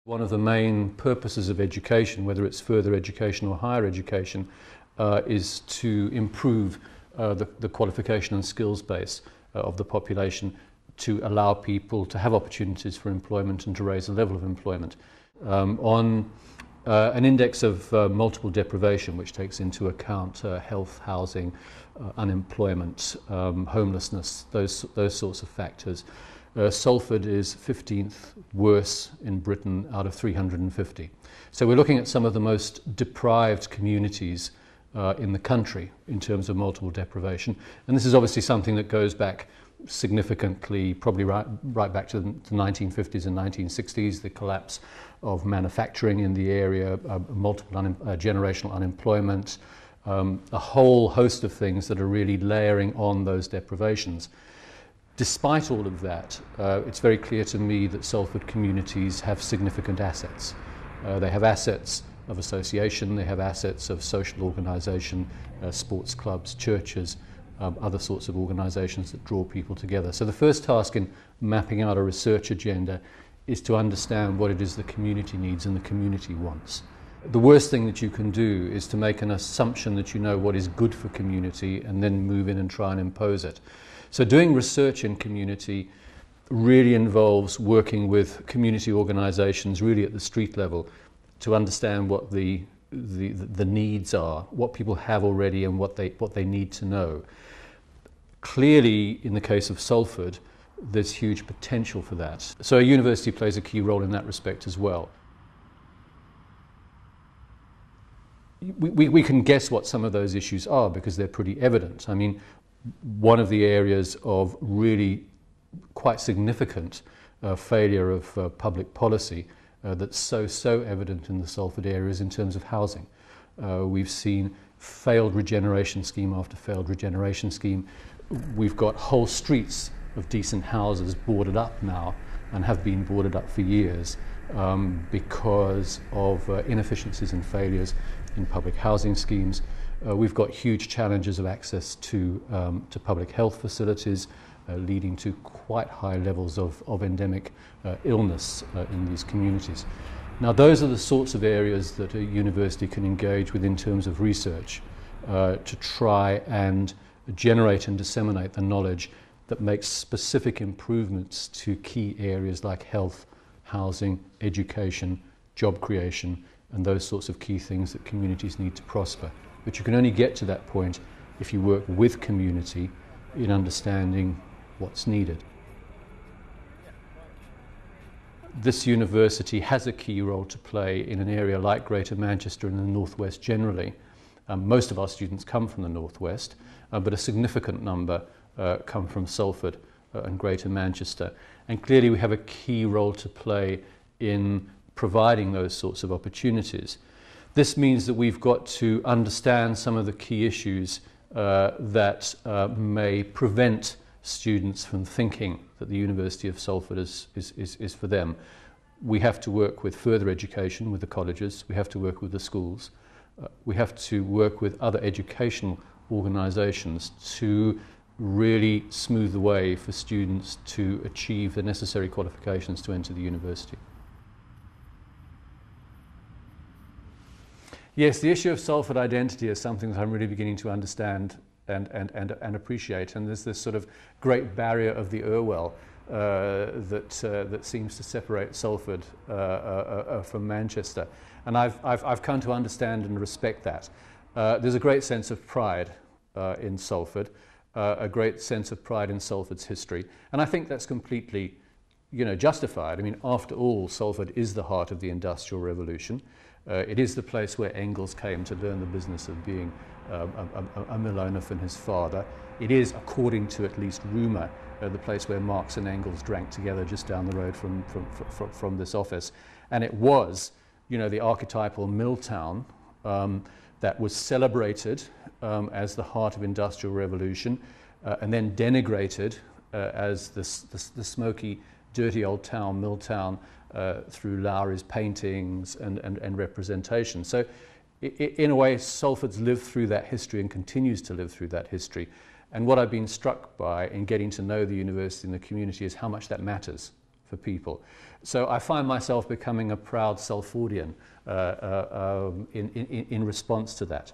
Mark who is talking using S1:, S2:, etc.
S1: One of the main purposes of education, whether it's further education or higher education, is to improve the qualification and skills base of the population, to allow people to have opportunities for employment and to raise the level of employment. On an index of multiple deprivation, which takes into account health, housing, unemployment, homelessness, those sorts of factors, Salford is 15th worse in Britain out of 350. So we're looking at some of the most deprived communities in the country in terms of multiple deprivation. And this is obviously something that goes back significantly, probably right back to the 1950s and 1960s, the collapse of manufacturing in the area, multiple generational unemployment, a whole host of things that are really layering on those deprivations. Despite all of that, it's very clear to me that Salford communities have significant assets. They have assets of association, they have assets of social organisation, sports clubs, churches, other sorts of organisations that draw people together. So the first task in mapping out a research agenda is to understand what it is the community needs and the community wants. The worst thing that you can do is to make an assumption that you know what is good for community and then move in and try and impose it. So doing research in community really involves working with community organisations really at the street level to understand what the needs are, what people have already and what they need to know. Clearly, in the case of Salford, there's huge potential for that. So a university plays a key role in that respect as well. We can guess what some of those issues are because they're pretty evident. I mean, one of the areas of really quite significant failure of public policy that's so evident in the Salford area is in terms of housing. We've seen failed regeneration scheme after failed regeneration scheme. We've got whole streets of decent houses boarded up now and have been boarded up for years because of inefficiencies and failures in public housing schemes. We've got huge challenges of access to public health facilities, leading to quite high levels of endemic illness in these communities. Now, those are the sorts of areas that a university can engage with in terms of research to try and generate and disseminate the knowledge that makes specific improvements to key areas like health, housing, education, job creation, and those sorts of key things that communities need to prosper. But you can only get to that point if you work with community in understanding what's needed. This university has a key role to play in an area like Greater Manchester and the Northwest generally. Most of our students come from the Northwest, but a significant number come from Salford and Greater Manchester. And clearly we have a key role to play in providing those sorts of opportunities. This means that we've got to understand some of the key issues that may prevent students from thinking that the University of Salford is for them. We have to work with further education, with the colleges, we have to work with the schools, we have to work with other educational organisations to really smooth the way for students to achieve the necessary qualifications to enter the university. Yes, the issue of Salford identity is something that I'm really beginning to understand and appreciate, and there's this sort of great barrier of the Irwell that seems to separate Salford from Manchester, and I've come to understand and respect that. There's a great sense of pride in Salford, a great sense of pride in Salford's history, and I think that's completely, justified. I mean, after all, Salford is the heart of the Industrial Revolution. It is the place where Engels came to learn the business of being a mill owner from his father. It is, according to at least rumour, the place where Marx and Engels drank together just down the road from this office. And it was, the archetypal mill town that was celebrated as the heart of Industrial Revolution and then denigrated as the smoky, dirty old town, mill town, through Lowry's paintings and representation. So in a way, Salford's lived through that history and continues to live through that history. And what I've been struck by in getting to know the university and the community is how much that matters for people. So I find myself becoming a proud Salfordian in response to that.